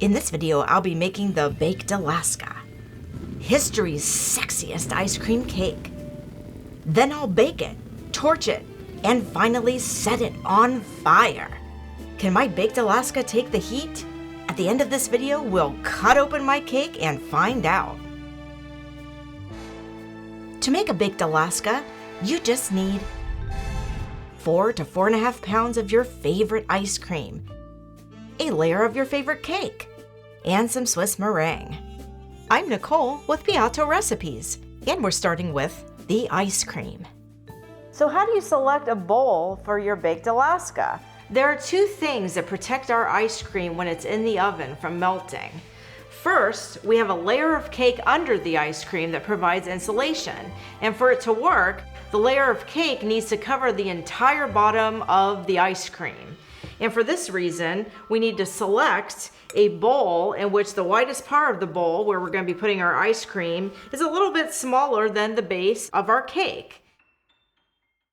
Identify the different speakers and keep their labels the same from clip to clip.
Speaker 1: In this video, I'll be making the Baked Alaska, history's sexiest ice cream cake. Then I'll bake it, torch it, and finally set it on fire. Can my Baked Alaska take the heat? At the end of this video, we'll cut open my cake and find out. To make a Baked Alaska, you just need 4 to 4.5 pounds of your favorite ice cream, a layer of your favorite cake, and some Swiss meringue. I'm Nicole with Piatto Recipes, and we're starting with the ice cream. So how do you select a bowl for your Baked Alaska? There are two things that protect our ice cream when it's in the oven from melting. First, we have a layer of cake under the ice cream that provides insulation. And for it to work, the layer of cake needs to cover the entire bottom of the ice cream. And for this reason, we need to select a bowl in which the widest part of the bowl, where we're going to be putting our ice cream, is a little bit smaller than the base of our cake.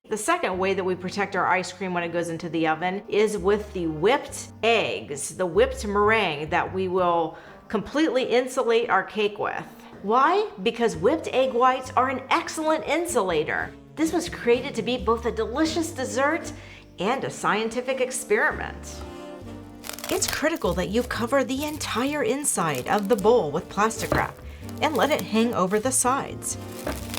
Speaker 1: The second way that we protect our ice cream when it goes into the oven is with the whipped eggs, the whipped meringue that we will completely insulate our cake with. Why? Because whipped egg whites are an excellent insulator. This was created to be both a delicious dessert and a scientific experiment. It's critical that you cover the entire inside of the bowl with plastic wrap and let it hang over the sides.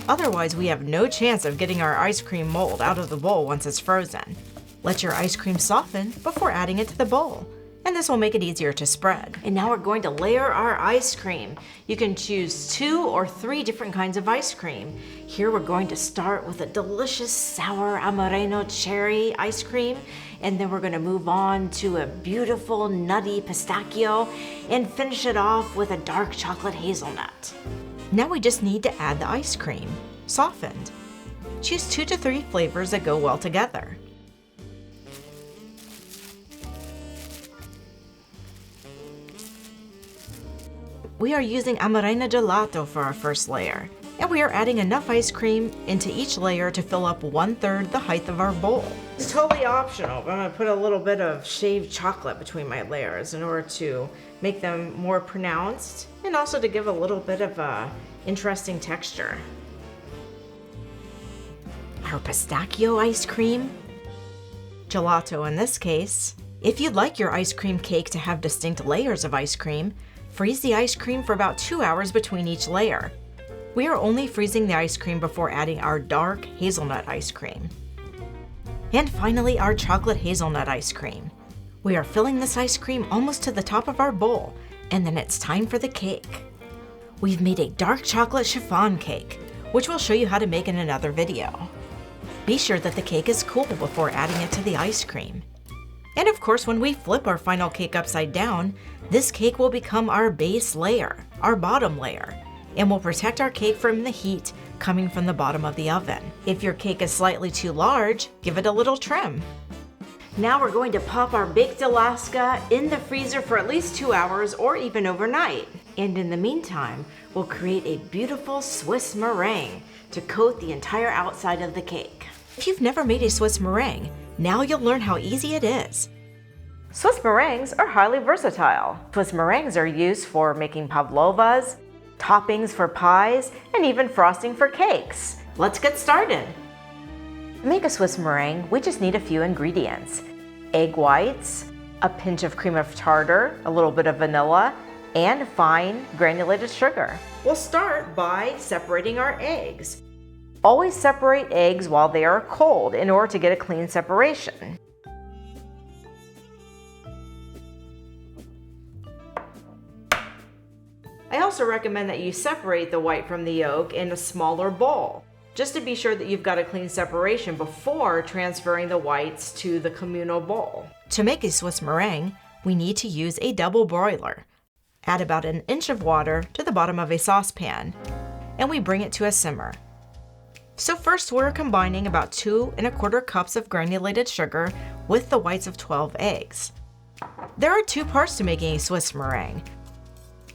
Speaker 1: Otherwise, we have no chance of getting our ice cream mold out of the bowl once it's frozen. Let your ice cream soften before adding it to the bowl, and this will make it easier to spread. And now we're going to layer our ice cream. You can choose 2 or 3 different kinds of ice cream. Here we're going to start with a delicious sour Amareno cherry ice cream, and then we're going to move on to a beautiful nutty pistachio and finish it off with a dark chocolate hazelnut. Now we just need to add the ice cream, softened. Choose 2 to 3 flavors that go well together. We are using Amarena Gelato for our first layer, and we are adding enough ice cream into each layer to fill up 1/3 the height of our bowl. It's totally optional, but I'm gonna put a little bit of shaved chocolate between my layers in order to make them more pronounced and also to give a little bit of a interesting texture. Our pistachio ice cream, gelato in this case. If you'd like your ice cream cake to have distinct layers of ice cream, freeze the ice cream for about 2 hours between each layer. We are only freezing the ice cream before adding our dark hazelnut ice cream. And finally, our chocolate hazelnut ice cream. We are filling this ice cream almost to the top of our bowl, and then it's time for the cake. We've made a dark chocolate chiffon cake, which we'll show you how to make in another video. Be sure that the cake is cool before adding it to the ice cream. And of course, when we flip our final cake upside down, this cake will become our base layer, our bottom layer, and will protect our cake from the heat coming from the bottom of the oven. If your cake is slightly too large, give it a little trim. Now we're going to pop our Baked Alaska in the freezer for at least 2 hours or even overnight. And in the meantime, we'll create a beautiful Swiss meringue to coat the entire outside of the cake. If you've never made a Swiss meringue, now you'll learn how easy it is. Swiss meringues are highly versatile. Swiss meringues are used for making pavlovas, toppings for pies, and even frosting for cakes. Let's get started. To make a Swiss meringue, we just need a few ingredients: egg whites, a pinch of cream of tartar, a little bit of vanilla, and fine granulated sugar. We'll start by separating our eggs. Always separate eggs while they are cold in order to get a clean separation. I also recommend that you separate the white from the yolk in a smaller bowl, just to be sure that you've got a clean separation before transferring the whites to the communal bowl. To make a Swiss meringue, we need to use a double broiler. Add about 1 inch of water to the bottom of a saucepan, and we bring it to a simmer. So first we're combining about 2 1/4 cups of granulated sugar with the whites of 12 eggs. There are 2 parts to making a Swiss meringue.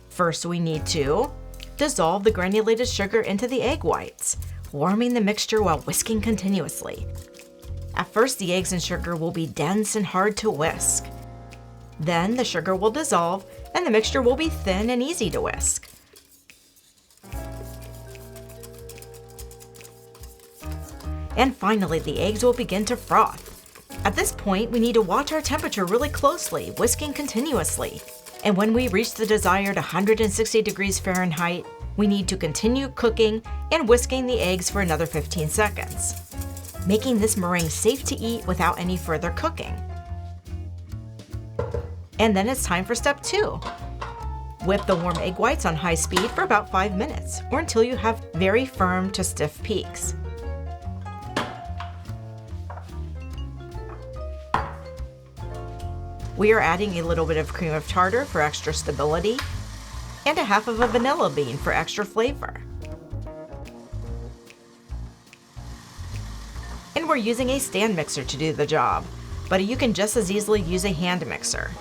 Speaker 1: First, we need to dissolve the granulated sugar into the egg whites, warming the mixture while whisking continuously. At first, the eggs and sugar will be dense and hard to whisk. Then the sugar will dissolve and the mixture will be thin and easy to whisk. And finally, the eggs will begin to froth. At this point, we need to watch our temperature really closely, whisking continuously. And when we reach the desired 160 degrees Fahrenheit, we need to continue cooking and whisking the eggs for another 15 seconds, making this meringue safe to eat without any further cooking. And then it's time for step 2. Whip the warm egg whites on high speed for about 5 minutes, or until you have very firm to stiff peaks. We are adding a little bit of cream of tartar for extra stability, and a half of a vanilla bean for extra flavor. And we're using a stand mixer to do the job, but you can just as easily use a hand mixer.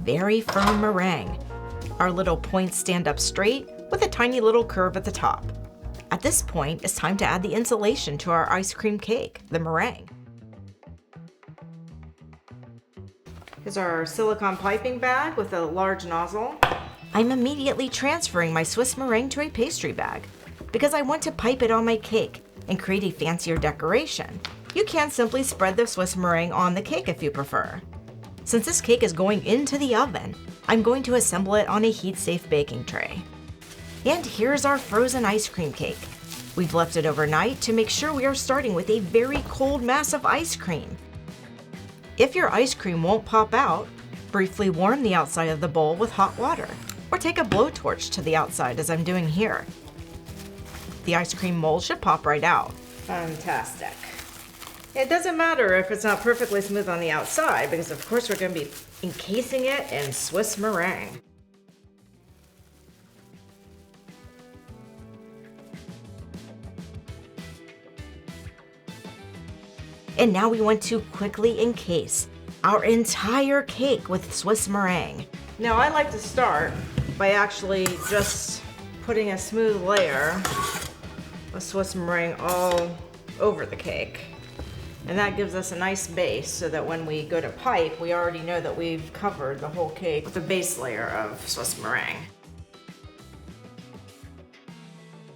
Speaker 1: Very firm meringue. Our little points stand up straight with a tiny little curve at the top. At this point, it's time to add the insulation to our ice cream cake, the meringue. Here's our silicone piping bag with a large nozzle. I'm immediately transferring my Swiss meringue to a pastry bag because I want to pipe it on my cake and create a fancier decoration. You can simply spread the Swiss meringue on the cake if you prefer. Since this cake is going into the oven, I'm going to assemble it on a heat-safe baking tray. And here's our frozen ice cream cake. We've left it overnight to make sure we are starting with a very cold mass of ice cream. If your ice cream won't pop out, briefly warm the outside of the bowl with hot water, or take a blowtorch to the outside as I'm doing here. The ice cream mold should pop right out. Fantastic. It doesn't matter if it's not perfectly smooth on the outside because of course we're going to be encasing it in Swiss meringue. And now we want to quickly encase our entire cake with Swiss meringue. Now I like to start by actually just putting a smooth layer of Swiss meringue all over the cake. And that gives us a nice base so that when we go to pipe, we already know that we've covered the whole cake with a base layer of Swiss meringue.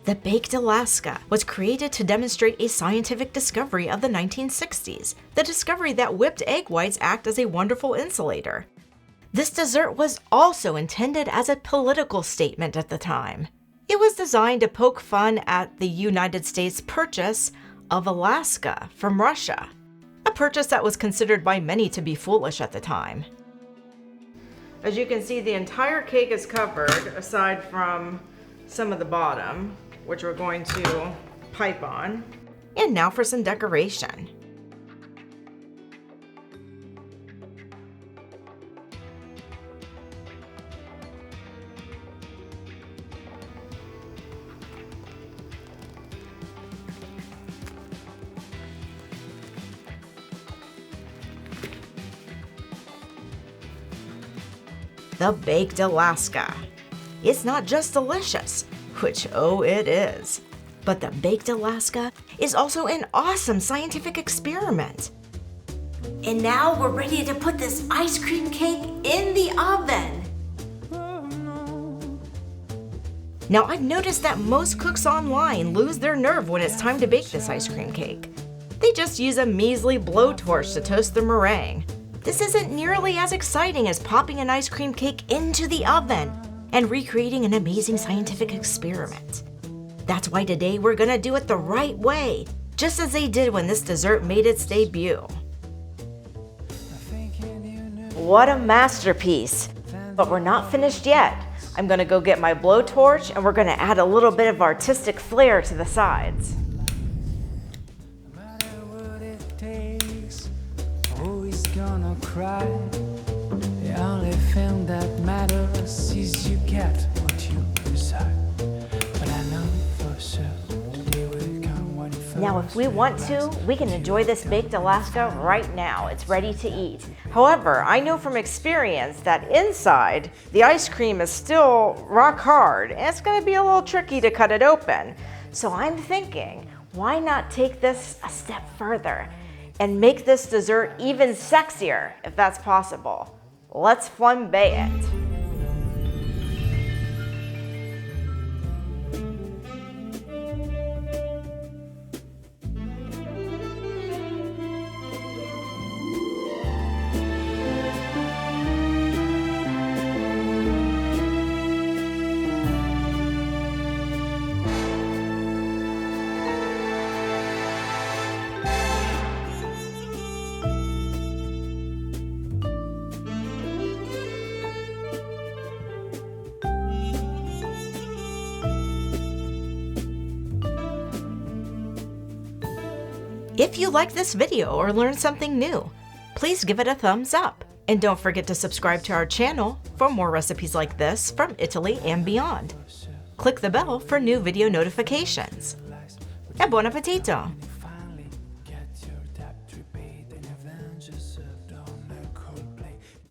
Speaker 1: The Baked Alaska was created to demonstrate a scientific discovery of the 1960s, the discovery that whipped egg whites act as a wonderful insulator. This dessert was also intended as a political statement at the time. It was designed to poke fun at the United States purchase of Alaska from Russia, a purchase that was considered by many to be foolish at the time. As you can see, the entire cake is covered aside from some of the bottom, which we're going to pipe on. And now for some decoration. The Baked Alaska. It's not just delicious, which oh it is, but the Baked Alaska is also an awesome scientific experiment. And now we're ready to put this ice cream cake in the oven. Now I've noticed that most cooks online lose their nerve when it's time to bake this ice cream cake. They just use a measly blowtorch to toast the meringue. This isn't nearly as exciting as popping an ice cream cake into the oven and recreating an amazing scientific experiment. That's why today we're gonna do it the right way, just as they did when this dessert made its debut. What a masterpiece! But we're not finished yet. I'm gonna go get my blowtorch and we're gonna add a little bit of artistic flair to the sides.
Speaker 2: Gonna cry. The only thing that matters is you get what you decide. But I know for certain today will come when you
Speaker 1: Now, if we want to, we can enjoy this baked Alaska right now. It's ready to eat. However, I know from experience that inside, the ice cream is still rock hard, and it's gonna be a little tricky to cut it open. So I'm thinking, why not take this a step further and make this dessert even sexier, if that's possible? Let's flambe it. If you liked this video or learned something new, please give it a thumbs up. And don't forget to subscribe to our channel for more recipes like this from Italy and beyond. Click the bell for new video notifications. E buon appetito!